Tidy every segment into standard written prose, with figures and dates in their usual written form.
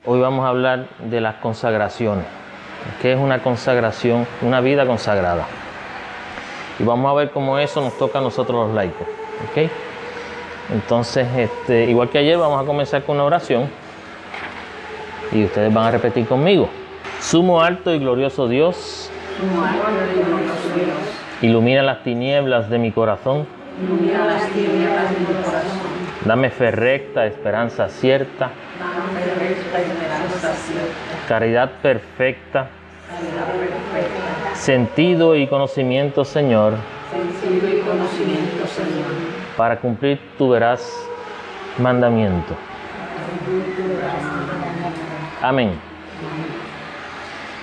Hoy vamos a hablar de las consagraciones. ¿Qué es una consagración? Una vida consagrada. Y vamos a ver cómo eso nos toca a nosotros los laicos. ¿Okay? Entonces, igual que ayer, vamos a comenzar con una oración. Y ustedes van a repetir conmigo. Sumo alto y glorioso Dios, ilumina las tinieblas de mi corazón. Dame fe recta, esperanza cierta. Caridad perfecta. Sentido y conocimiento, Señor. Para cumplir tu veraz mandamiento. Amén.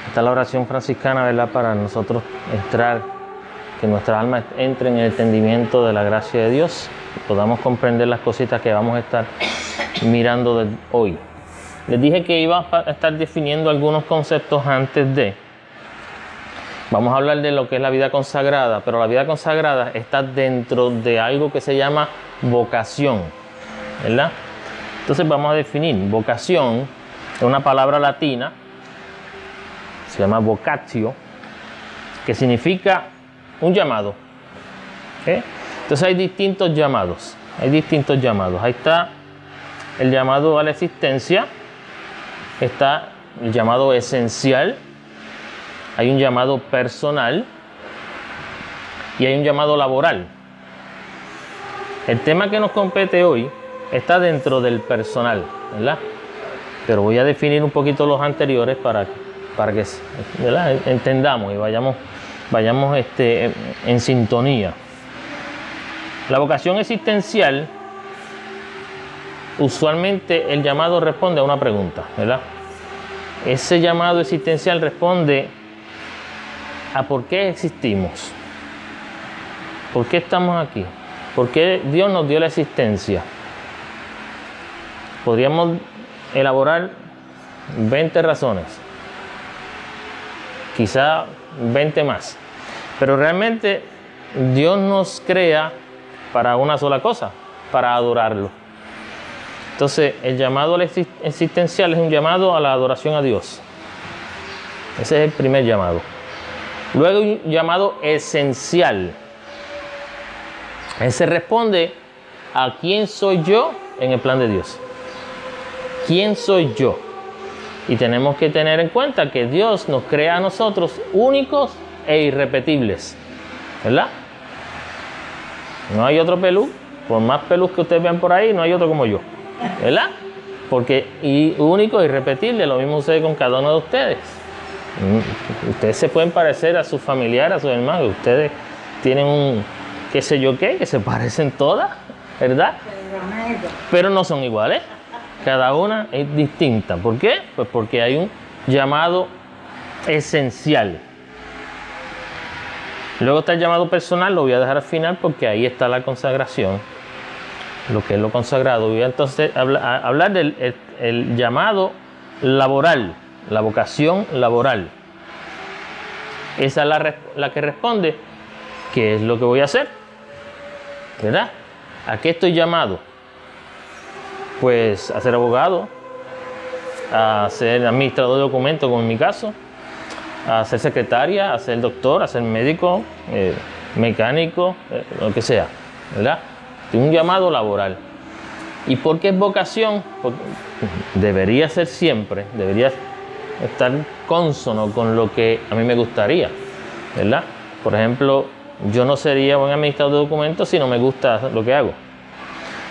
Esta es la oración franciscana, ¿verdad? Para nosotros entrar, que nuestra alma entre en el entendimiento de la gracia de Dios, y podamos comprender las cositas que vamos a estar mirando hoy. Les dije que iba a estar definiendo algunos conceptos antes de. Vamos a hablar de lo que es la vida consagrada, pero la vida consagrada está dentro de algo que se llama vocación, ¿verdad? Entonces vamos a definir. Vocación es una palabra latina, se llama vocatio, que significa un llamado. ¿Okay? Entonces hay distintos llamados. Ahí está el llamado a la existencia, está el llamado esencial, hay un llamado personal y hay un llamado laboral. El tema que nos compete hoy está dentro del personal, ¿verdad? Pero voy a definir un poquito los anteriores para que, ¿verdad?, entendamos y vayamos en sintonía. La vocación existencial, usualmente el llamado responde a una pregunta, ¿verdad? Ese llamado existencial responde a por qué existimos, por qué estamos aquí, por qué Dios nos dio la existencia. Podríamos elaborar 20 razones, quizá 20 más, pero realmente Dios nos crea para una sola cosa, para adorarlo. Entonces el llamado existencial es un llamado a la adoración a Dios. Ese es el primer llamado. Luego hay un llamado esencial. Ese responde a quién soy yo en el plan de Dios. ¿Quién soy yo? Y tenemos que tener en cuenta que Dios nos crea a nosotros únicos e irrepetibles, ¿verdad? No hay otro pelú, por más pelús que ustedes vean por ahí, no hay otro como yo, ¿verdad? Porque único e irrepetible, lo mismo sucede con cada uno de ustedes. Ustedes se pueden parecer a sus familiares, a sus hermanos, ustedes tienen un qué sé yo qué, que se parecen todas, ¿verdad? Pero no son iguales. Cada una es distinta. ¿Por qué? Pues porque hay un llamado esencial. Luego está el llamado personal, lo voy a dejar al final porque ahí está la consagración, lo que es lo consagrado. Voy a entonces hablar del el llamado laboral, la vocación laboral. Esa es la que responde, ¿qué es lo que voy a hacer? ¿Verdad? ¿A qué estoy llamado? Pues a ser abogado, a ser administrador de documentos, como en mi caso, a ser secretaria, a ser doctor, a ser médico, mecánico, lo que sea, ¿verdad? Un llamado laboral. ¿Y por qué es vocación? Porque debería ser siempre, debería estar cónsono con lo que a mí me gustaría, ¿verdad? Por ejemplo, yo no sería buen administrador de documentos si no me gusta lo que hago.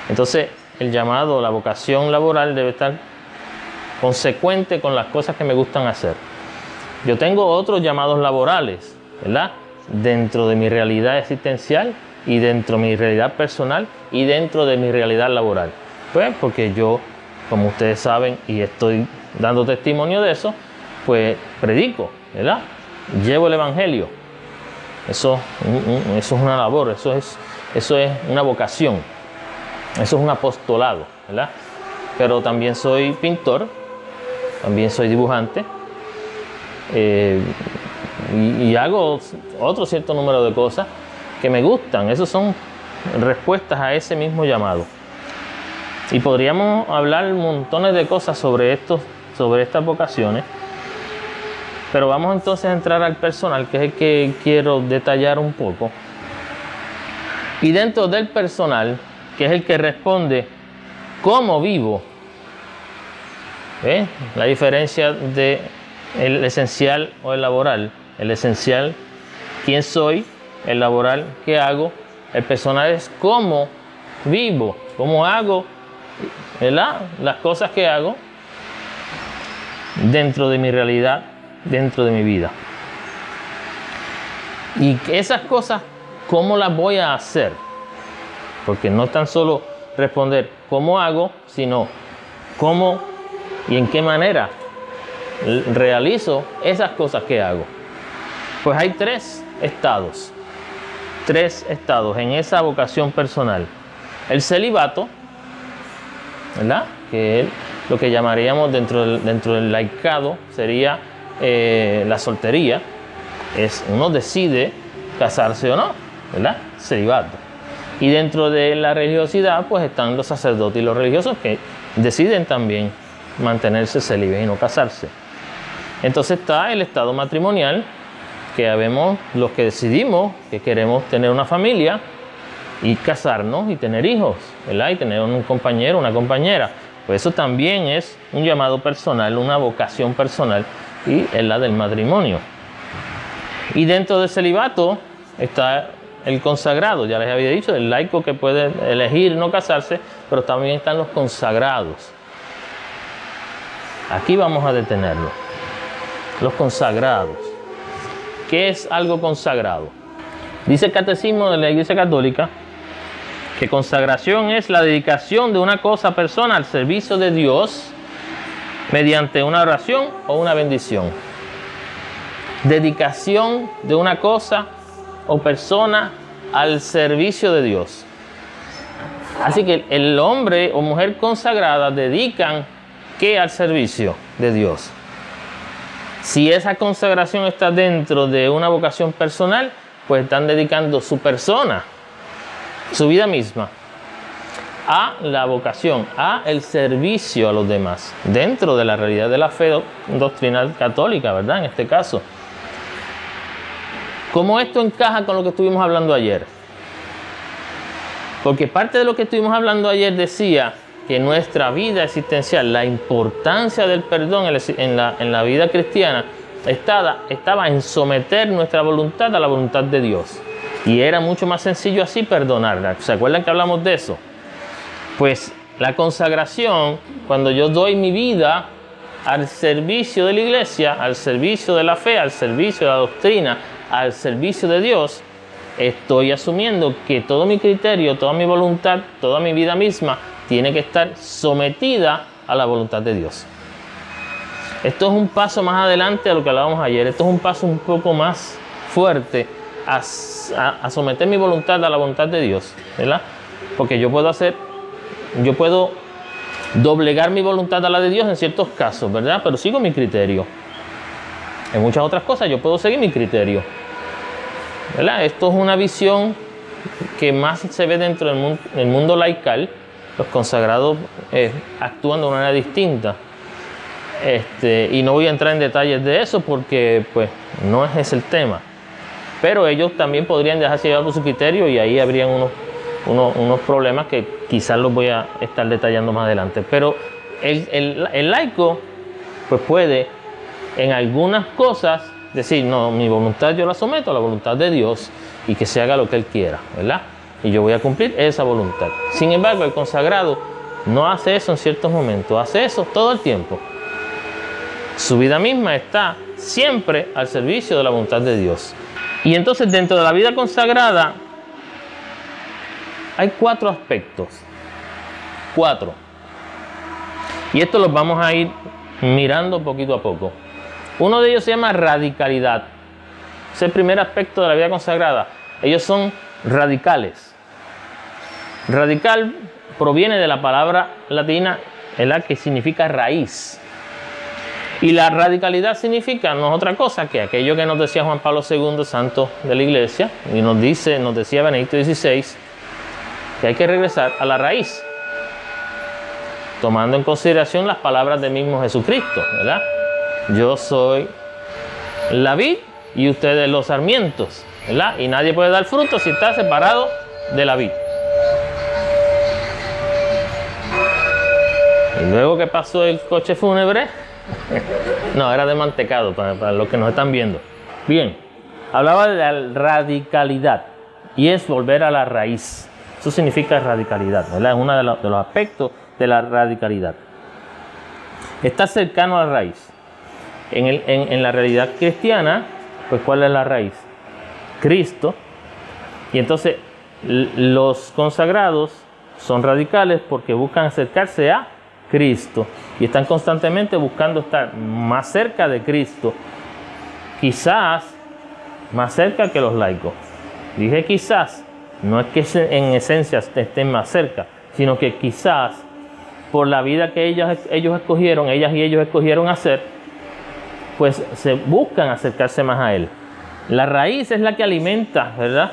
Entonces, el llamado, la vocación laboral debe estar consecuente con las cosas que me gustan hacer. Yo tengo otros llamados laborales, ¿verdad? Dentro de mi realidad existencial y dentro de mi realidad personal y dentro de mi realidad laboral. Pues porque yo, como ustedes saben, y estoy dando testimonio de eso, pues predico, ¿verdad? Llevo el evangelio. Eso es una labor, eso es una vocación. Eso es un apostolado, ¿verdad? Pero también soy pintor, también soy dibujante, y hago otro cierto número de cosas que me gustan. Esos son respuestas a ese mismo llamado. Y podríamos hablar montones de cosas sobre sobre estas vocaciones. Pero vamos entonces a entrar al personal, que es el que quiero detallar un poco. Y dentro del personal, que es el que responde cómo vivo, la diferencia de el esencial o el laboral. El esencial, quién soy; el laboral, qué hago. El personal es cómo vivo, cómo hago, ¿verdad?, las cosas que hago dentro de mi realidad, dentro de mi vida. Y esas cosas, ¿cómo las voy a hacer? Porque no es tan solo responder cómo hago, sino cómo y en qué manera realizo esas cosas que hago. Pues hay tres estados en esa vocación personal. El celibato, ¿verdad?, que es lo que llamaríamos dentro del laicado, sería la soltería. Uno decide casarse o no, ¿verdad?, celibato. Y dentro de la religiosidad, pues están los sacerdotes y los religiosos que deciden también mantenerse célibes y no casarse. Entonces está el estado matrimonial, que habemos los que decidimos que queremos tener una familia y casarnos y tener hijos, ¿verdad?, y tener un compañero, una compañera. Pues eso también es un llamado personal, una vocación personal, y es la del matrimonio. Y dentro del celibato está el consagrado, ya les había dicho, el laico que puede elegir no casarse, pero también están los consagrados. Aquí vamos a detenerlo. Los consagrados. ¿Qué es algo consagrado? Dice el Catecismo de la Iglesia Católica que consagración es la dedicación de una cosa o persona al servicio de Dios mediante una oración o una bendición. Dedicación de una cosa o persona al servicio de Dios. Así que el hombre o mujer consagrada dedican ¿qué? Al servicio de Dios. Si esa consagración está dentro de una vocación personal, pues están dedicando su persona, su vida misma, a la vocación, a el servicio a los demás, dentro de la realidad de la fe doctrinal católica, ¿verdad?, en este caso. ¿Cómo esto encaja con lo que estuvimos hablando ayer? Porque parte de lo que estuvimos hablando ayer decía que nuestra vida existencial, la importancia del perdón en la vida cristiana, estaba en someter nuestra voluntad a la voluntad de Dios. Y era mucho más sencillo así perdonarla. ¿Se acuerdan que hablamos de eso? Pues la consagración, cuando yo doy mi vida al servicio de la iglesia, al servicio de la fe, al servicio de la doctrina, al servicio de Dios, estoy asumiendo que todo mi criterio, toda mi voluntad, toda mi vida misma tiene que estar sometida a la voluntad de Dios. Esto es un paso más adelante a lo que hablábamos ayer. Esto es un paso un poco más fuerte a someter mi voluntad a la voluntad de Dios, ¿verdad? Porque yo puedo doblegar mi voluntad a la de Dios en ciertos casos, ¿verdad? Pero sigo mi criterio. En muchas otras cosas yo puedo seguir mi criterio, ¿verdad? Esto es una visión que más se ve dentro del mundo laical. Los consagrados actúan de una manera distinta. Y no voy a entrar en detalles de eso porque pues no es ese el tema. Pero ellos también podrían dejarse llevar por su criterio y ahí habrían unos problemas que quizás los voy a estar detallando más adelante. Pero el laico pues puede en algunas cosas decir, no, mi voluntad yo la someto a la voluntad de Dios y que se haga lo que Él quiera, ¿verdad? Y yo voy a cumplir esa voluntad. Sin embargo, el consagrado no hace eso en ciertos momentos, hace eso todo el tiempo. Su vida misma está siempre al servicio de la voluntad de Dios. Y entonces dentro de la vida consagrada hay 4 aspectos. 4. Y esto los vamos a ir mirando poquito a poco. Uno de ellos se llama radicalidad. Es el primer aspecto de la vida consagrada. Ellos son radicales. Radical proviene de la palabra latina, que significa raíz. Y la radicalidad significa no es otra cosa que aquello que nos decía Juan Pablo II, santo de la Iglesia, y nos decía Benedicto XVI, que hay que regresar a la raíz. tomando en consideración las palabras del mismo Jesucristo, ¿verdad? Yo soy la vid y ustedes los sarmientos, ¿verdad? Y nadie puede dar fruto si está separado de la vid. Y luego que pasó el coche fúnebre, no, era de mantecado para los que nos están viendo. Bien, hablaba de la radicalidad y es volver a la raíz. Eso significa radicalidad, ¿verdad? Es uno de los aspectos de la radicalidad. Está cercano a la raíz. En la realidad cristiana, pues ¿cuál es la raíz? Cristo. Y entonces los consagrados son radicales porque buscan acercarse a Cristo y están constantemente buscando estar más cerca de Cristo, quizás más cerca que los laicos. Dije quizás, no es que en esencia estén más cerca, sino que quizás por la vida que ellas y ellos escogieron hacer, pues se buscan acercarse más a Él. La raíz es la que alimenta, ¿verdad?,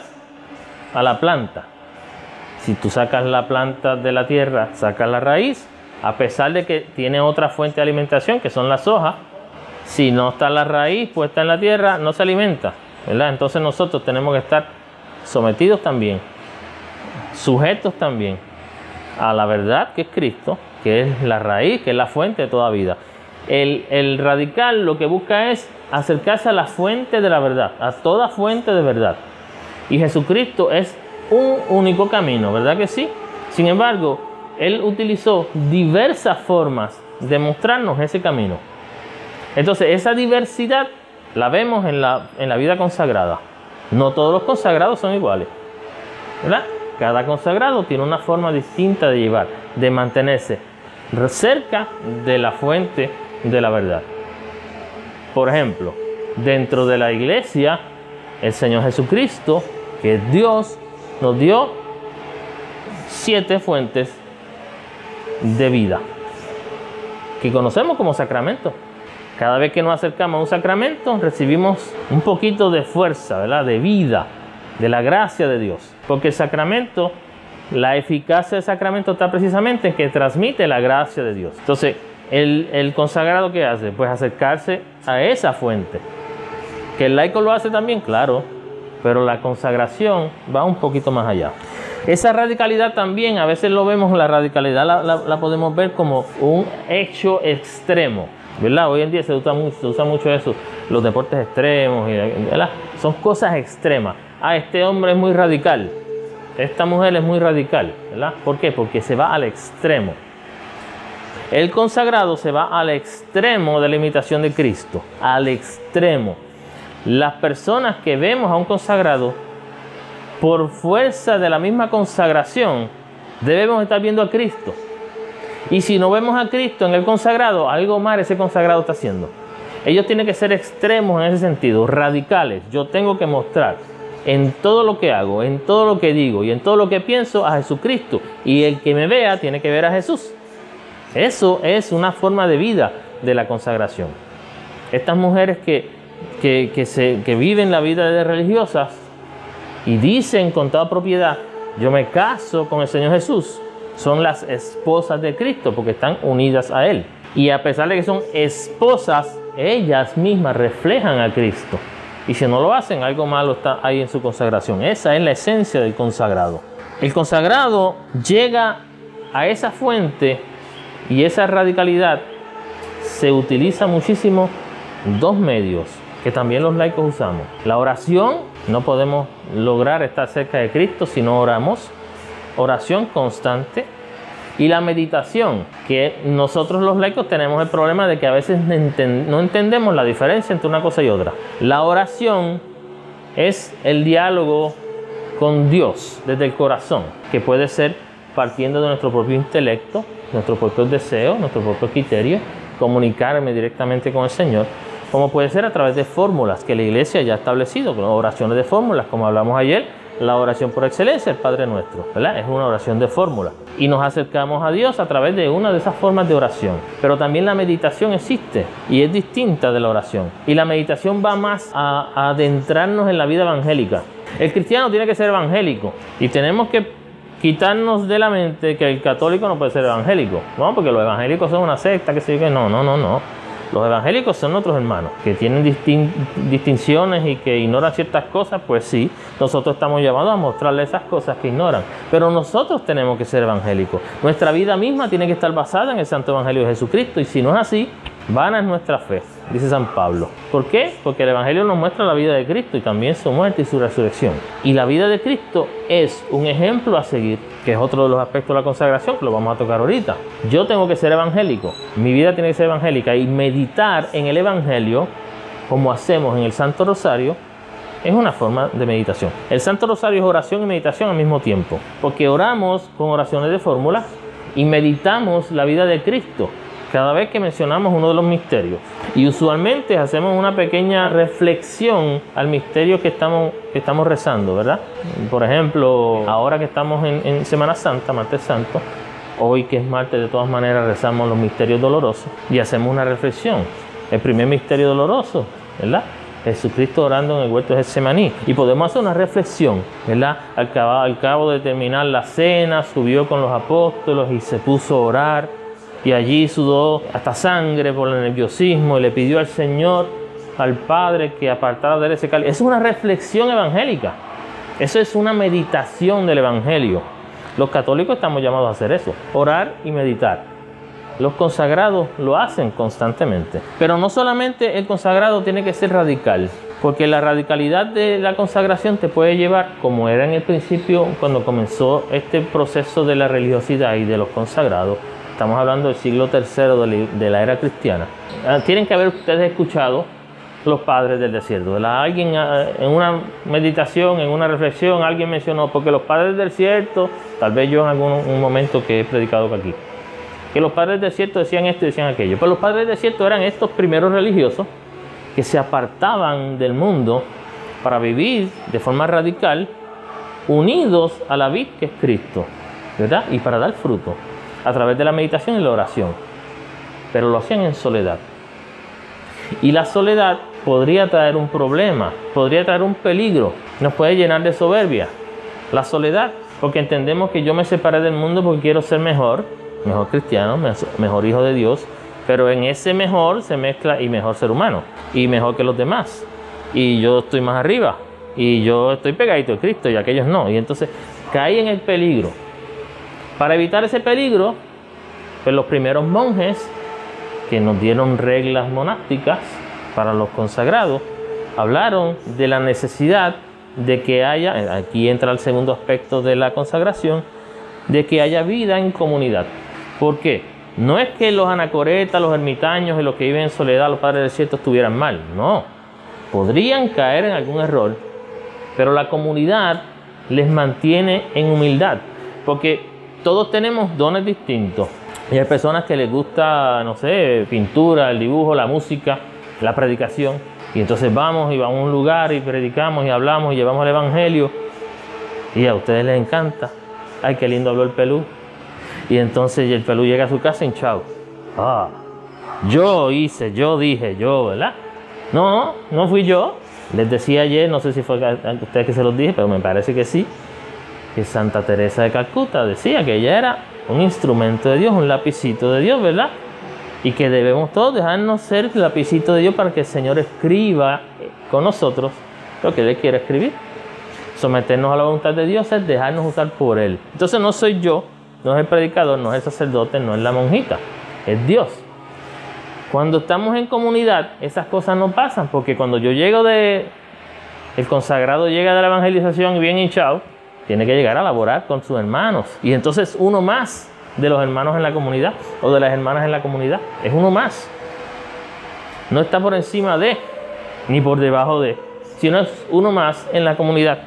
a la planta. Si tú sacas la planta de la tierra, sacas la raíz, a pesar de que tiene otra fuente de alimentación, que son las hojas, si no está la raíz puesta en la tierra, no se alimenta, ¿verdad? Entonces nosotros tenemos que estar sometidos también, sujetos también a la verdad que es Cristo, que es la raíz, que es la fuente de toda vida. El radical lo que busca es acercarse a la fuente de la verdad, a toda fuente de verdad. Y Jesucristo es un único camino, ¿verdad que sí? Sin embargo, Él utilizó diversas formas de mostrarnos ese camino. Entonces, esa diversidad la vemos en la vida consagrada. No todos los consagrados son iguales, ¿verdad? Cada consagrado tiene una forma distinta de llevar, de mantenerse cerca de la fuente de la verdad. Por ejemplo, dentro de la iglesia, el Señor Jesucristo, que es Dios, nos dio 7 fuentes de vida que conocemos como sacramento. Cada vez que nos acercamos a un sacramento, recibimos un poquito de fuerza, ¿verdad?, de vida, de la gracia de Dios. Porque el sacramento, la eficacia del sacramento está precisamente en que transmite la gracia de Dios. Entonces, el consagrado, ¿qué hace? Pues acercarse a esa fuente. ¿Que el laico lo hace también? Claro, pero la consagración va un poquito más allá. Esa radicalidad también, a veces lo vemos, la radicalidad la podemos ver como un hecho extremo, ¿verdad? Hoy en día se usa mucho eso, los deportes extremos, ¿verdad? Son cosas extremas. Este hombre es muy radical, esta mujer es muy radical, ¿verdad? ¿Por qué? Porque se va al extremo. El consagrado se va al extremo de la imitación de Cristo, al extremo. Las personas que vemos a un consagrado, por fuerza de la misma consagración, debemos estar viendo a Cristo. Y si no vemos a Cristo en el consagrado, algo mal ese consagrado está haciendo. Ellos tienen que ser extremos en ese sentido, radicales. Yo tengo que mostrar en todo lo que hago, en todo lo que digo y en todo lo que pienso a Jesucristo. Y el que me vea tiene que ver a Jesús. Eso es una forma de vida de la consagración. Estas mujeres que viven la vida de religiosas y dicen con toda propiedad, yo me caso con el Señor Jesús, son las esposas de Cristo porque están unidas a Él. Y a pesar de que son esposas, ellas mismas reflejan a Cristo. Y si no lo hacen, algo malo está ahí en su consagración. Esa es la esencia del consagrado. El consagrado llega a esa fuente y esa radicalidad se utiliza muchísimo 2 medios que también los laicos usamos. La oración, no podemos lograr estar cerca de Cristo si no oramos. Oración constante. Y la meditación, que nosotros los laicos tenemos el problema de que a veces no entendemos la diferencia entre una cosa y otra. La oración es el diálogo con Dios desde el corazón, que puede ser partiendo de nuestro propio intelecto, nuestro propio deseo, nuestro propio criterio, comunicarme directamente con el Señor, como puede ser a través de fórmulas que la Iglesia ya ha establecido, oraciones de fórmulas, como hablamos ayer. La oración por excelencia, el Padre Nuestro, ¿verdad? Es una oración de fórmula. Y nos acercamos a Dios a través de una de esas formas de oración. Pero también la meditación existe y es distinta de la oración. Y la meditación va más a adentrarnos en la vida evangélica. El cristiano tiene que ser evangélico y tenemos que quitarnos de la mente que el católico no puede ser evangélico, ¿no? Porque los evangélicos son una secta, que se diga, no. Los evangélicos son nuestros hermanos, que tienen distinciones y que ignoran ciertas cosas, pues sí, nosotros estamos llamados a mostrarles esas cosas que ignoran. Pero nosotros tenemos que ser evangélicos. Nuestra vida misma tiene que estar basada en el Santo Evangelio de Jesucristo, y si no es así, vana es nuestra fe, dice San Pablo. ¿Por qué? Porque el Evangelio nos muestra la vida de Cristo y también su muerte y su resurrección. Y la vida de Cristo es un ejemplo a seguir, que es otro de los aspectos de la consagración, que lo vamos a tocar ahorita. Yo tengo que ser evangélico, mi vida tiene que ser evangélica, y meditar en el Evangelio, como hacemos en el Santo Rosario, es una forma de meditación. El Santo Rosario es oración y meditación al mismo tiempo, porque oramos con oraciones de fórmula y meditamos la vida de Cristo cada vez que mencionamos uno de los misterios. Y usualmente hacemos una pequeña reflexión al misterio que estamos rezando, ¿verdad? Por ejemplo, ahora que estamos en Semana Santa, Martes Santo, hoy que es martes, de todas maneras rezamos los misterios dolorosos y hacemos una reflexión. El primer misterio doloroso, ¿verdad? Jesucristo orando en el huerto de Getsemaní. Y podemos hacer una reflexión, ¿verdad? Al cabo de terminar la cena, subió con los apóstoles y se puso a orar. Y allí sudó hasta sangre por el nerviosismo y le pidió al Señor, al Padre, que apartara de él ese cáliz. Eso es una reflexión evangélica. Eso es una meditación del Evangelio. Los católicos estamos llamados a hacer eso, orar y meditar. Los consagrados lo hacen constantemente. Pero no solamente el consagrado tiene que ser radical, porque la radicalidad de la consagración te puede llevar, como era en el principio cuando comenzó este proceso de la religiosidad y de los consagrados. Estamos hablando del siglo III de la era cristiana. Tienen que haber ustedes escuchado los padres del desierto. Alguien en una meditación, en una reflexión, alguien mencionó, porque los padres del desierto, tal vez yo en algún momento que he predicado aquí, que los padres del desierto decían esto y decían aquello. Pero los padres del desierto eran estos primeros religiosos que se apartaban del mundo para vivir de forma radical, unidos a la vid que es Cristo, ¿verdad? Y para dar fruto a través de la meditación y la oración, pero lo hacían en soledad. Y la soledad podría traer un problema, podría traer un peligro, nos puede llenar de soberbia. La soledad, porque entendemos que yo me separé del mundo porque quiero ser mejor cristiano, mejor hijo de Dios, pero en ese mejor se mezcla y mejor ser humano, y mejor que los demás, y yo estoy más arriba, y yo estoy pegadito de Cristo y aquellos no, y entonces caí en el peligro. Para evitar ese peligro, pues los primeros monjes que nos dieron reglas monásticas para los consagrados, hablaron de la necesidad de que haya, aquí entra el segundo aspecto de la consagración, de que haya vida en comunidad. ¿Por qué? No es que los anacoretas, los ermitaños y los que viven en soledad, los padres del desierto, estuvieran mal, no. Podrían caer en algún error, pero la comunidad les mantiene en humildad, porque todos tenemos dones distintos. Y hay personas que les gusta, no sé, pintura, el dibujo, la música, la predicación. Y entonces vamos a un lugar y predicamos y hablamos y llevamos el Evangelio. Y a ustedes les encanta. Ay, qué lindo habló el Pelú. Y entonces el Pelú llega a su casa hinchado. Yo hice, yo dije, ¿verdad? No fui yo. Les decía ayer, no sé si fue a ustedes que se los dije, pero me parece que sí, que Santa Teresa de Calcuta decía que ella era un instrumento de Dios, un lapicito de Dios, ¿verdad? Y que debemos todos dejarnos ser el lapicito de Dios para que el Señor escriba con nosotros lo que Él quiere escribir. Someternos a la voluntad de Dios es dejarnos usar por Él. Entonces no soy yo, no es el predicador, no es el sacerdote, no es la monjita, es Dios. Cuando estamos en comunidad, esas cosas no pasan, porque cuando yo llego el consagrado llega de la evangelización y bien hinchado, tiene que llegar a laborar con sus hermanos. Y entonces uno más de los hermanos en la comunidad o de las hermanas en la comunidad. Es uno más. No está por encima de, ni por debajo de, sino es uno más en la comunidad.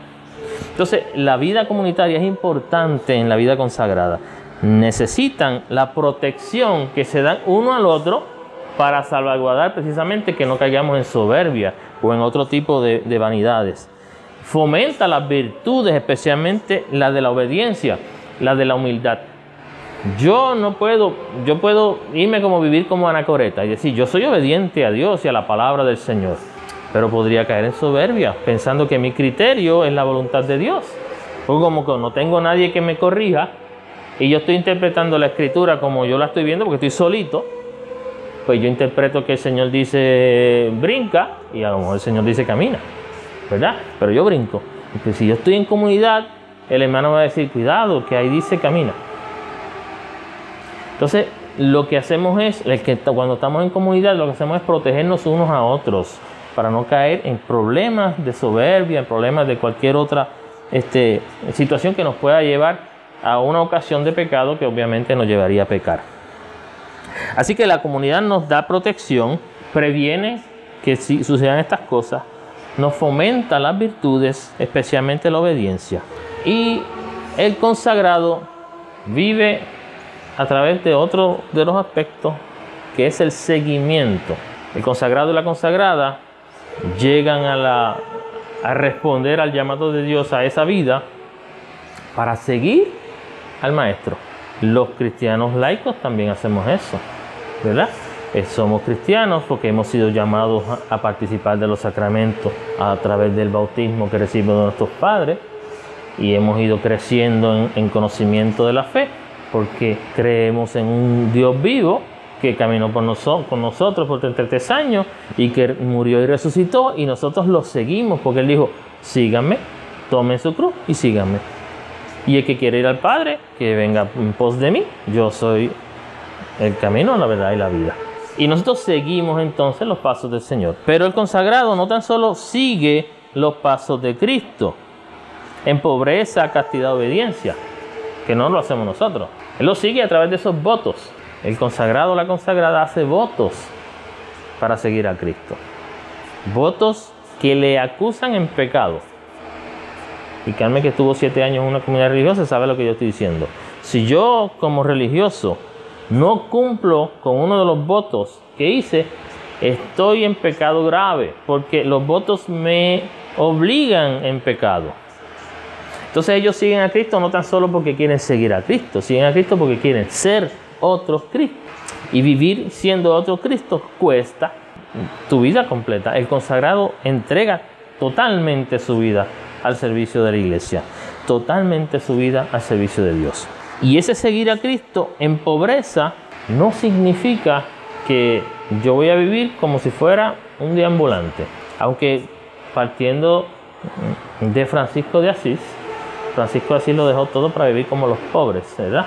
Entonces, la vida comunitaria es importante en la vida consagrada. Necesitan la protección que se dan uno al otro para salvaguardar precisamente que no caigamos en soberbia o en otro tipo de vanidades. Fomenta las virtudes, especialmente la de la obediencia, la de la humildad. Yo puedo irme como vivir como anacoreta y decir, yo soy obediente a Dios y a la palabra del Señor, pero podría caer en soberbia, pensando que mi criterio es la voluntad de Dios. Porque como que no tengo nadie que me corrija y yo estoy interpretando la escritura como yo la estoy viendo porque estoy solito, pues yo interpreto que el Señor dice brinca y a lo mejor el Señor dice camina, ¿verdad? Pero yo brinco. Y pues si yo estoy en comunidad, el hermano va a decir, cuidado, que ahí dice camina. Entonces, lo que hacemos es, cuando estamos en comunidad, lo que hacemos es protegernos unos a otros para no caer en problemas de soberbia, en problemas de cualquier otra situación que nos pueda llevar a una ocasión de pecado que obviamente nos llevaría a pecar. Así que la comunidad nos da protección, previene que si sucedan estas cosas, nos fomenta las virtudes, especialmente la obediencia. Y el consagrado vive a través de otro de los aspectos, que es el seguimiento. El consagrado y la consagrada llegan a responder al llamado de Dios a esa vida para seguir al maestro. Los cristianos laicos también hacemos eso, ¿verdad? Somos cristianos porque hemos sido llamados a participar de los sacramentos a través del bautismo que recibimos de nuestros padres y hemos ido creciendo en conocimiento de la fe porque creemos en un Dios vivo que caminó con nosotros por 33 años y que murió y resucitó, y nosotros lo seguimos porque Él dijo, síganme, tomen su cruz y síganme. Y el que quiere ir al Padre, que venga en pos de mí, yo soy el camino, la verdad y la vida. Y nosotros seguimos entonces los pasos del Señor. Pero el consagrado no tan solo sigue los pasos de Cristo en pobreza, castidad, obediencia, que no lo hacemos nosotros. Él lo sigue a través de esos votos. El consagrado o la consagrada hace votos para seguir a Cristo. Votos que le acusan en pecado. Y Carmen, que estuvo 7 años en una comunidad religiosa, sabe lo que yo estoy diciendo. Si yo como religioso no cumplo con uno de los votos que hice, estoy en pecado grave, porque los votos me obligan en pecado. Entonces ellos siguen a Cristo no tan solo porque quieren seguir a Cristo, siguen a Cristo porque quieren ser otros Cristos. Y vivir siendo otro Cristo cuesta tu vida completa. El consagrado entrega totalmente su vida al servicio de la iglesia, totalmente su vida al servicio de Dios. Y ese seguir a Cristo en pobreza no significa que yo voy a vivir como si fuera un deambulante. Aunque partiendo de Francisco de Asís lo dejó todo para vivir como los pobres, ¿verdad?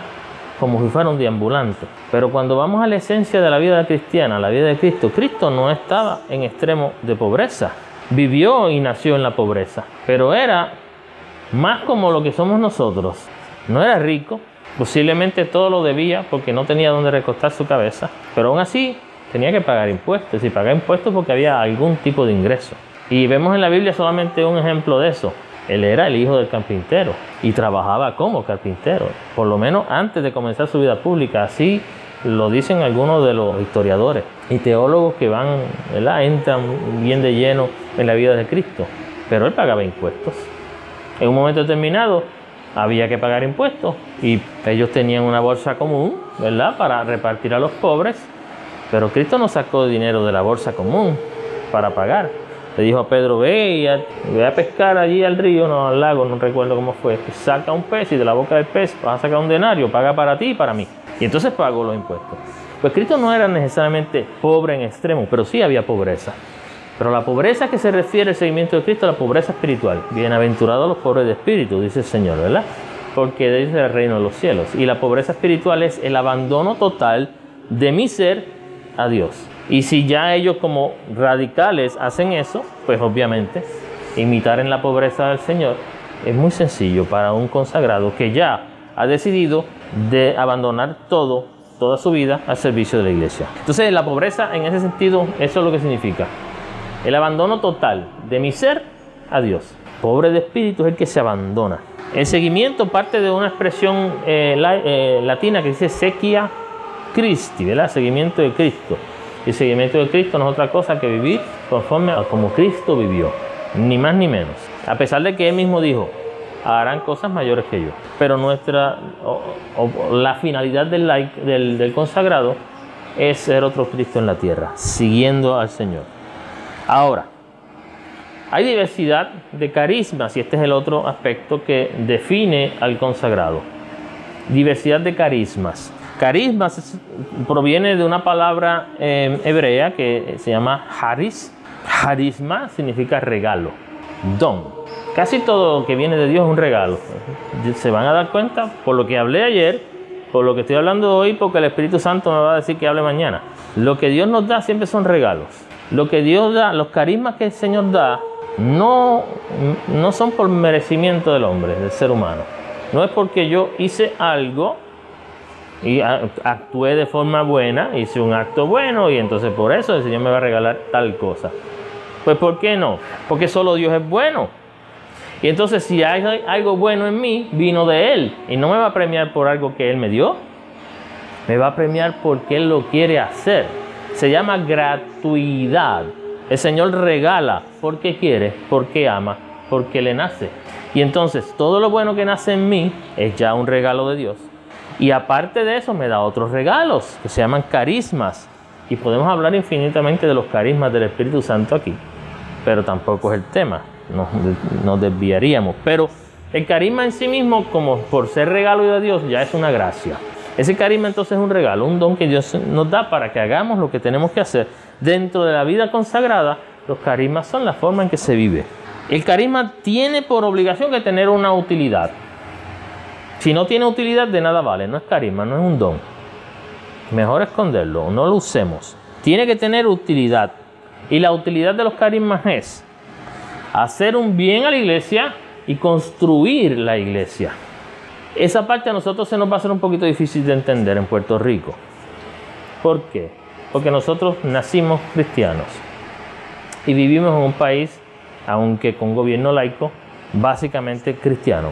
Como si fuera un deambulante. Pero cuando vamos a la esencia de la vida cristiana, la vida de Cristo, Cristo no estaba en extremo de pobreza. Vivió y nació en la pobreza, pero era más como lo que somos nosotros. No era rico, posiblemente todo lo debía porque no tenía donde recostar su cabeza, pero aún así tenía que pagar impuestos, y pagar impuestos porque había algún tipo de ingreso. Y vemos en la Biblia solamente un ejemplo de eso. Él era el hijo del carpintero y trabajaba como carpintero, por lo menos antes de comenzar su vida pública. Así lo dicen algunos de los historiadores y teólogos que van, ¿verdad?, entran bien de lleno en la vida de Cristo. Pero él pagaba impuestos. En un momento determinado había que pagar impuestos y ellos tenían una bolsa común, ¿verdad?, para repartir a los pobres, pero Cristo no sacó dinero de la bolsa común para pagar. Le dijo a Pedro, ve a pescar allí al río, no al lago, no recuerdo cómo fue. Saca un pez y de la boca del pez vas a sacar un denario, paga para ti y para mí. Y entonces pagó los impuestos. Pues Cristo no era necesariamente pobre en extremo, pero sí había pobreza. Pero la pobreza que se refiere al seguimiento de Cristo es la pobreza espiritual. Bienaventurados los pobres de espíritu, dice el Señor, ¿verdad? Porque de ellos es el reino de los cielos. Y la pobreza espiritual es el abandono total de mi ser a Dios. Y si ya ellos como radicales hacen eso, pues obviamente imitar en la pobreza del Señor es muy sencillo para un consagrado que ya ha decidido de abandonar toda su vida al servicio de la iglesia. Entonces la pobreza en ese sentido, eso es lo que significa. El abandono total de mi ser a Dios. Pobre de espíritu es el que se abandona. El seguimiento parte de una expresión latina que dice sequia Christi, ¿verdad? Seguimiento de Cristo. Y el seguimiento de Cristo no es otra cosa que vivir conforme a como Cristo vivió, ni más ni menos. A pesar de que Él mismo dijo, harán cosas mayores que yo. Pero la finalidad del consagrado es ser otro Cristo en la tierra, siguiendo al Señor. Ahora, Hay diversidad de carismas y este es el otro aspecto que define al consagrado. Diversidad de carismas. Carismas proviene de una palabra hebrea que se llama haris. Harisma significa regalo, don. Casi todo lo que viene de Dios es un regalo. Se van a dar cuenta por lo que hablé ayer, por lo que estoy hablando hoy, porque el Espíritu Santo me va a decir que hable mañana. Lo que Dios nos da siempre son regalos. Lo que Dios da, los carismas que el Señor da, no son por merecimiento del hombre, del ser humano. No es porque yo hice algo y actué de forma buena, hice un acto bueno y entonces por eso el Señor me va a regalar tal cosa. Pues ¿por qué no? Porque solo Dios es bueno. Y entonces si hay algo bueno en mí, vino de Él. Y no me va a premiar por algo que Él me dio. Me va a premiar porque Él lo quiere hacer. Se llama gratuidad. El Señor regala porque quiere, porque ama, porque le nace. Y entonces todo lo bueno que nace en mí es ya un regalo de Dios. Y aparte de eso me da otros regalos que se llaman carismas. Y podemos hablar infinitamente de los carismas del Espíritu Santo aquí. Pero tampoco es el tema. Nos desviaríamos. Pero el carisma en sí mismo, como por ser regalo de Dios, ya es una gracia. Ese carisma entonces es un regalo, un don que Dios nos da para que hagamos lo que tenemos que hacer. Dentro de la vida consagrada, los carismas son la forma en que se vive. El carisma tiene por obligación que tener una utilidad. Si no tiene utilidad, de nada vale. No es carisma, no es un don. Mejor esconderlo, no lo usemos. Tiene que tener utilidad. Y la utilidad de los carismas es hacer un bien a la iglesia y construir la iglesia. Esa parte a nosotros se nos va a hacer un poquito difícil de entender en Puerto Rico. ¿Por qué? Porque nosotros nacimos cristianos y vivimos en un país, aunque con gobierno laico, básicamente cristiano,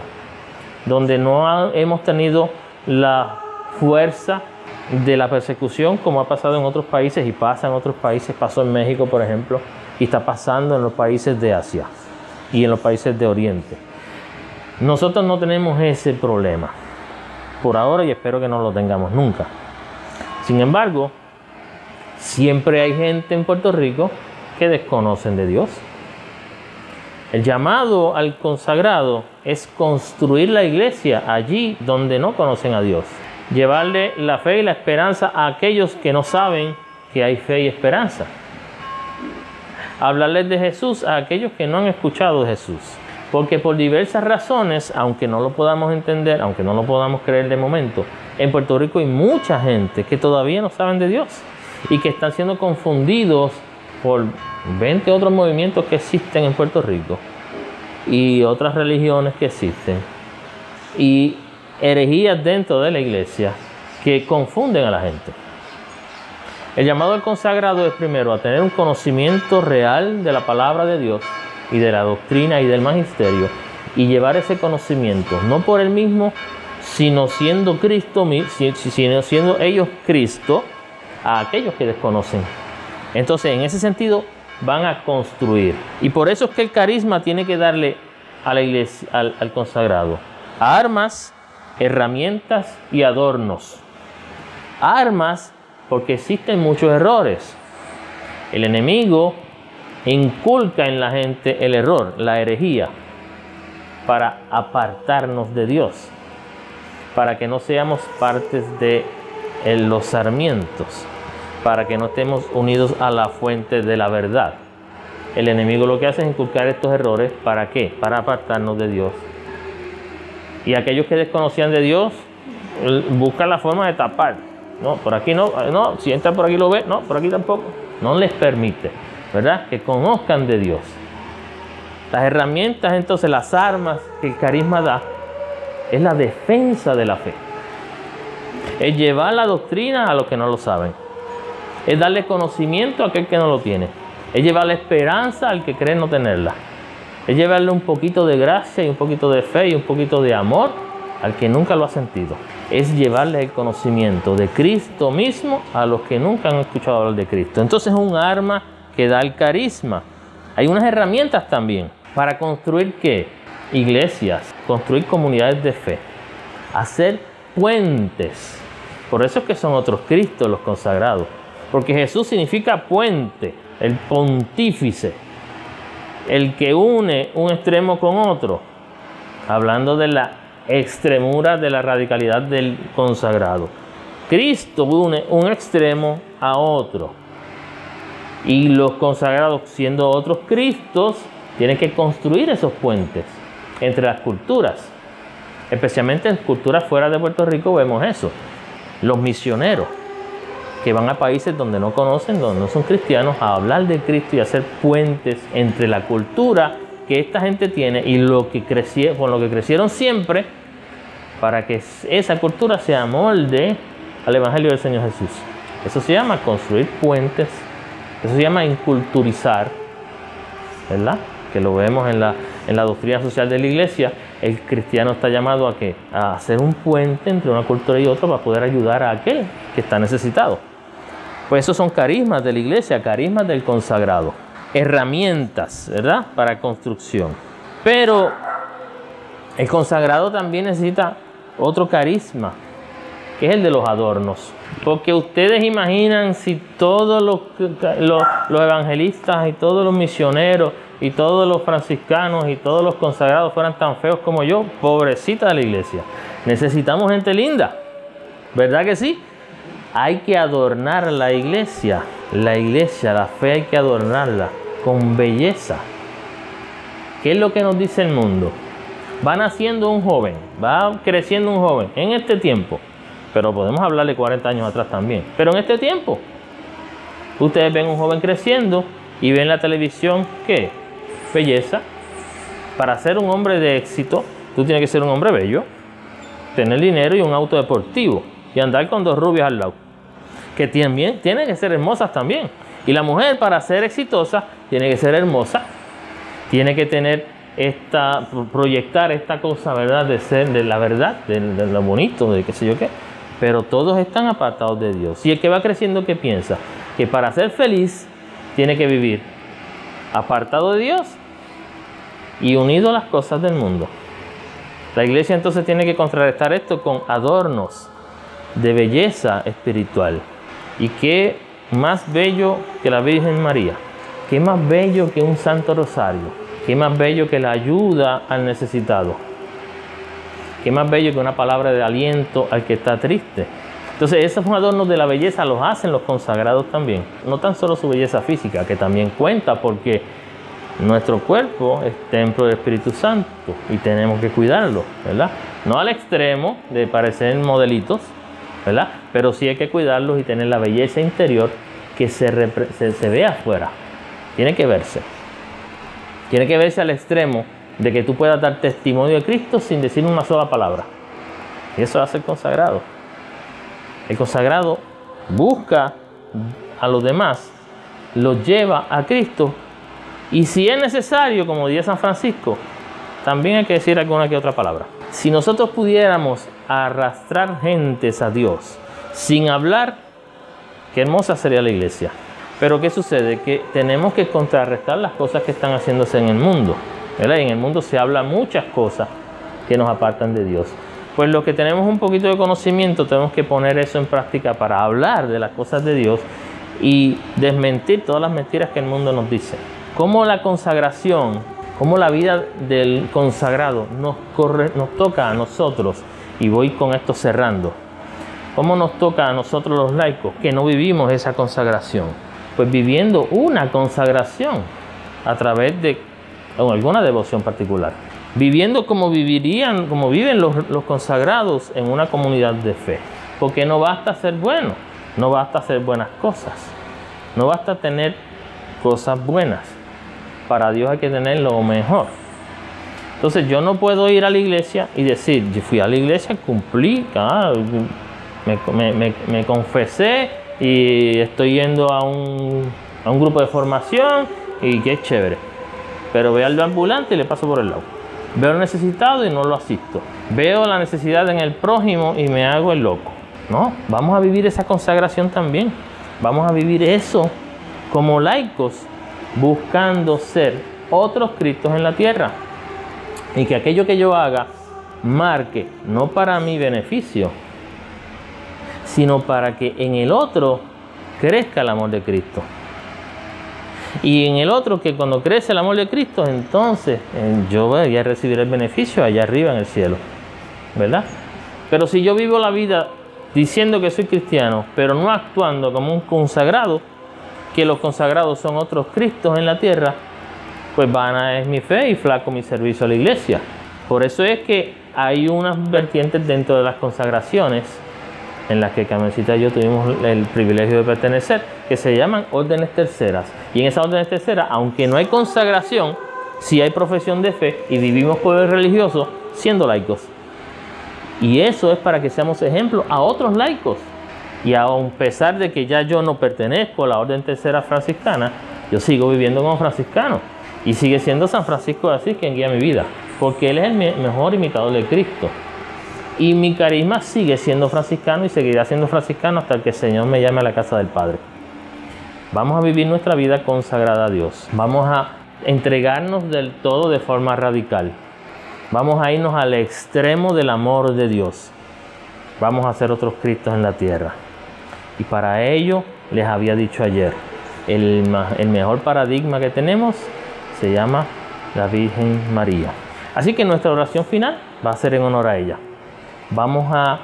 donde no hemos tenido la fuerza de la persecución como ha pasado en otros países y pasa en otros países. Pasó en México, por ejemplo, y está pasando en los países de Asia y en los países de Oriente. Nosotros no tenemos ese problema por ahora y espero que no lo tengamos nunca. Sin embargo, siempre hay gente en Puerto Rico que desconocen de Dios. El llamado al consagrado es construir la iglesia allí donde no conocen a Dios. Llevarle la fe y la esperanza a aquellos que no saben que hay fe y esperanza. Hablarles de Jesús a aquellos que no han escuchado de Jesús. Porque por diversas razones, aunque no lo podamos entender, aunque no lo podamos creer de momento, en Puerto Rico hay mucha gente que todavía no saben de Dios y que están siendo confundidos por 20 otros movimientos que existen en Puerto Rico y otras religiones que existen y herejías dentro de la iglesia que confunden a la gente. El llamado al consagrado es primero a tener un conocimiento real de la palabra de Dios y de la doctrina y del magisterio y llevar ese conocimiento no por él mismo, sino siendo Cristo, sino siendo ellos Cristo a aquellos que desconocen. Entonces, en ese sentido, van a construir. Y por eso es que el carisma tiene que darle a la iglesia, al consagrado, armas, herramientas y adornos. Armas, porque existen muchos errores. El enemigo inculca en la gente el error, la herejía, para apartarnos de Dios, para que no seamos partes de los sarmientos, para que no estemos unidos a la fuente de la verdad. El enemigo lo que hace es inculcar estos errores, ¿para qué? Para apartarnos de Dios. Y aquellos que desconocían de Dios buscan la forma de tapar. No, por aquí no, si entra por aquí lo ve, no, por aquí tampoco. No les permite, ¿verdad? Que conozcan de Dios. Las herramientas, entonces, las armas que el carisma da, es la defensa de la fe. Es llevar la doctrina a los que no lo saben. Es darle conocimiento a aquel que no lo tiene. Es llevarle esperanza al que cree no tenerla. Es llevarle un poquito de gracia y un poquito de fe y un poquito de amor al que nunca lo ha sentido. Es llevarle el conocimiento de Cristo mismo a los que nunca han escuchado hablar de Cristo. Entonces es un arma que da el carisma. Hay unas herramientas también para construir ¿qué? Iglesias, construir comunidades de fe, hacer puentes. Por eso es que son otros Cristos los consagrados, porque Jesús significa puente, el pontífice. el que une un extremo con otro, hablando de la extremura de la radicalidad del consagrado. Cristo une un extremo a otro, y los consagrados, siendo otros Cristos, tienen que construir esos puentes entre las culturas. Especialmente en culturas fuera de Puerto Rico vemos eso. Los misioneros que van a países donde no conocen, donde no son cristianos, a hablar de Cristo y hacer puentes entre la cultura que esta gente tiene y con lo que crecieron siempre, para que esa cultura se amolde al Evangelio del Señor Jesús. Eso se llama construir puentes, eso se llama inculturizar, ¿verdad? Que lo vemos en la doctrina social de la Iglesia. El cristiano está llamado a ¿qué? A hacer un puente entre una cultura y otra para poder ayudar a aquel que está necesitado. Pues esos son carismas de la Iglesia, carismas del consagrado, herramientas, ¿verdad?, para construcción. Pero el consagrado también necesita otro carisma, que es el de los adornos. Porque ustedes imaginan si todos los evangelistas y todos los misioneros y todos los franciscanos y todos los consagrados fueran tan feos como yo, pobrecita de la Iglesia. Necesitamos gente linda, ¿verdad que sí? Hay que adornar la iglesia, la fe hay que adornarla con belleza. ¿Qué es lo que nos dice el mundo? Va naciendo un joven, va creciendo un joven en este tiempo, pero podemos hablar de 40 años atrás también, pero en este tiempo, ustedes ven un joven creciendo y ven en la televisión, ¿qué? Belleza. Para ser un hombre de éxito, tú tienes que ser un hombre bello, tener dinero y un auto deportivo y andar con 2 rubias al lado, que también tienen que ser hermosas también. Y la mujer, para ser exitosa, tiene que ser hermosa, tiene que tener proyectar esta cosa, ¿verdad?, de ser, de la verdad, de lo bonito, de qué sé yo qué. Pero todos están apartados de Dios. Y el que va creciendo, ¿qué piensa? Que para ser feliz tiene que vivir apartado de Dios y unido a las cosas del mundo. La iglesia entonces tiene que contrarrestar esto con adornos de belleza espiritual. ¿Y qué más bello que la Virgen María? ¿Qué más bello que un Santo Rosario? ¿Qué más bello que la ayuda al necesitado? ¿Qué más bello que una palabra de aliento al que está triste? Entonces esos adornos de la belleza los hacen los consagrados también. No tan solo su belleza física, que también cuenta, porque nuestro cuerpo es templo del Espíritu Santo y tenemos que cuidarlo, ¿verdad? No al extremo de parecer modelitos, ¿verdad? Pero sí hay que cuidarlos y tener la belleza interior que se ve afuera. Tiene que verse. Tiene que verse al extremo de que tú puedas dar testimonio de Cristo sin decir una sola palabra. Y eso hace el consagrado. El consagrado busca a los demás, los lleva a Cristo, y si es necesario, como diría San Francisco, también hay que decir alguna que otra palabra. Si nosotros pudiéramos arrastrar gentes a Dios sin hablar, qué hermosa sería la iglesia. Pero ¿qué sucede? Que tenemos que contrarrestar las cosas que están haciéndose en el mundo, ¿verdad? Y en el mundo se habla muchas cosas que nos apartan de Dios. Pues los que tenemos un poquito de conocimiento tenemos que poner eso en práctica para hablar de las cosas de Dios y desmentir todas las mentiras que el mundo nos dice. Cómo la consagración, cómo la vida del consagrado nos toca a nosotros, y voy con esto cerrando. Cómo nos toca a nosotros los laicos que no vivimos esa consagración. Pues viviendo una consagración a través de alguna devoción particular. Viviendo como viven los consagrados en una comunidad de fe. Porque no basta ser bueno, no basta hacer buenas cosas, no basta tener cosas buenas. Para Dios hay que tener lo mejor. Entonces yo no puedo ir a la iglesia y decir, yo fui a la iglesia, cumplí, me confesé y estoy yendo a un grupo de formación y qué chévere. Pero veo al ambulante y le paso por el lado. Veo al necesitado y no lo asisto. Veo la necesidad en el prójimo y me hago el loco. No, vamos a vivir esa consagración también. Vamos a vivir eso como laicos, buscando ser otros Cristos en la tierra. Y que aquello que yo haga marque, no para mi beneficio, sino para que en el otro crezca el amor de Cristo. Y en el otro, que cuando crece el amor de Cristo, entonces yo voy a recibir el beneficio allá arriba en el cielo, ¿verdad? Pero si yo vivo la vida diciendo que soy cristiano, pero no actuando como un consagrado, que los consagrados son otros Cristos en la tierra, pues vana es mi fe y flaco mi servicio a la iglesia. Por eso es que hay unas vertientes dentro de las consagraciones en las que Carmencita y yo tuvimos el privilegio de pertenecer, que se llaman órdenes terceras. Y en esas órdenes terceras, aunque no hay consagración, sí hay profesión de fe y vivimos poder religioso siendo laicos. Y eso es para que seamos ejemplos a otros laicos. Y a pesar de que ya yo no pertenezco a la orden tercera franciscana, yo sigo viviendo como franciscano. Y sigue siendo San Francisco de Asís quien guía mi vida, porque él es el mejor imitador de Cristo. Y mi carisma sigue siendo franciscano y seguirá siendo franciscano hasta que el Señor me llame a la casa del Padre. Vamos a vivir nuestra vida consagrada a Dios. Vamos a entregarnos del todo de forma radical. Vamos a irnos al extremo del amor de Dios. Vamos a ser otros Cristos en la tierra. Y para ello, les había dicho ayer, el mejor paradigma que tenemos se llama la Virgen María. Así que nuestra oración final va a ser en honor a ella. Vamos a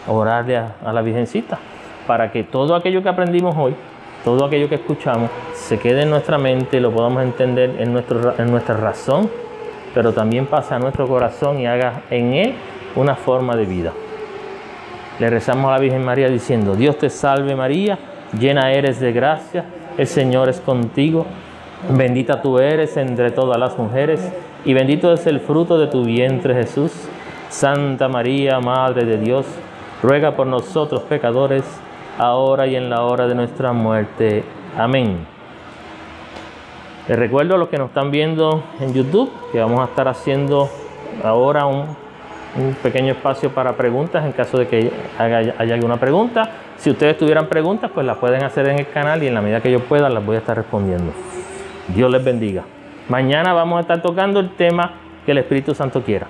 orarle a la Virgencita para que todo aquello que aprendimos hoy, todo aquello que escuchamos, se quede en nuestra mente, lo podamos entender en nuestra razón, pero también pase a nuestro corazón y haga en él una forma de vida. Le rezamos a la Virgen María diciendo: Dios te salve María, llena eres de gracia, el Señor es contigo, bendita tú eres entre todas las mujeres, y bendito es el fruto de tu vientre Jesús. Santa María, Madre de Dios, ruega por nosotros pecadores, ahora y en la hora de nuestra muerte. Amén. Les recuerdo a los que nos están viendo en YouTube que vamos a estar haciendo ahora un pequeño espacio para preguntas en caso de que haya alguna pregunta. Si ustedes tuvieran preguntas, pues las pueden hacer en el canal y en la medida que yo pueda las voy a estar respondiendo. Dios les bendiga. Mañana vamos a estar tocando el tema que el Espíritu Santo quiera.